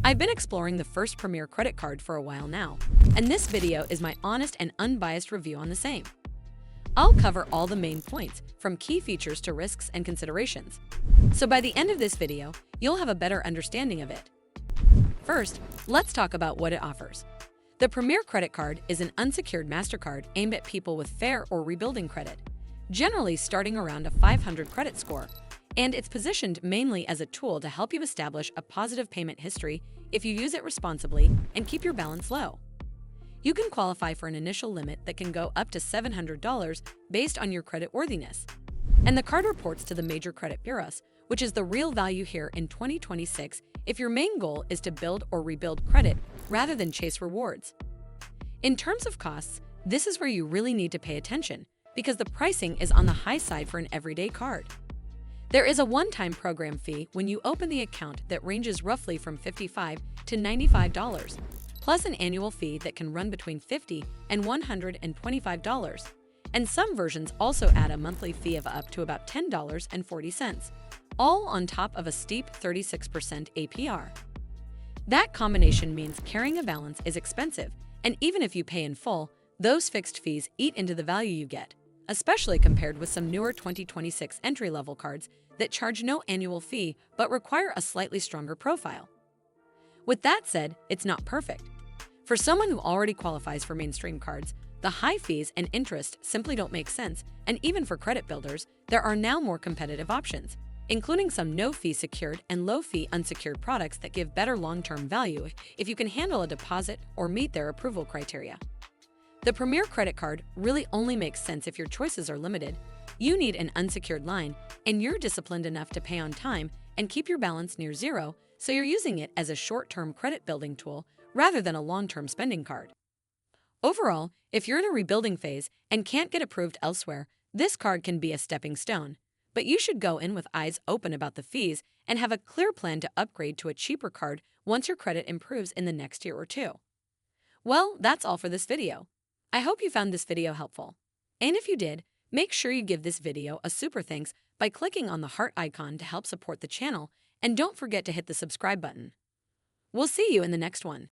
I've been exploring the First Premier credit card for a while now, and this video is my honest and unbiased review on the same. I'll cover all the main points, from key features to risks and considerations. So by the end of this video, you'll have a better understanding of it. First, let's talk about what it offers. The Premier credit card is an unsecured MasterCard aimed at people with fair or rebuilding credit, generally starting around a 500 credit score, and it's positioned mainly as a tool to help you establish a positive payment history if you use it responsibly and keep your balance low. You can qualify for an initial limit that can go up to $700 based on your credit worthiness. And the card reports to the major credit bureaus, which is the real value here in 2026 if your main goal is to build or rebuild credit rather than chase rewards. In terms of costs, this is where you really need to pay attention because the pricing is on the high side for an everyday card. There is a one-time program fee when you open the account that ranges roughly from $55 to $95, plus an annual fee that can run between $50 and $125. And some versions also add a monthly fee of up to about $10.40, all on top of a steep 36% APR. That combination means carrying a balance is expensive, and even if you pay in full, those fixed fees eat into the value you get, especially compared with some newer 2026 entry-level cards that charge no annual fee but require a slightly stronger profile. With that said, it's not perfect. For someone who already qualifies for mainstream cards, the high fees and interest simply don't make sense, and even for credit builders, there are now more competitive options, including some no-fee secured and low-fee unsecured products that give better long-term value if you can handle a deposit or meet their approval criteria. The Premier credit card really only makes sense if your choices are limited, you need an unsecured line, and you're disciplined enough to pay on time and keep your balance near zero, so you're using it as a short-term credit building tool rather than a long-term spending card. Overall, if you're in a rebuilding phase and can't get approved elsewhere, this card can be a stepping stone. But you should go in with eyes open about the fees and have a clear plan to upgrade to a cheaper card once your credit improves in the next year or two. Well, that's all for this video. I hope you found this video helpful. And if you did, make sure you give this video a super thanks by clicking on the heart icon to help support the channel, and don't forget to hit the subscribe button. We'll see you in the next one.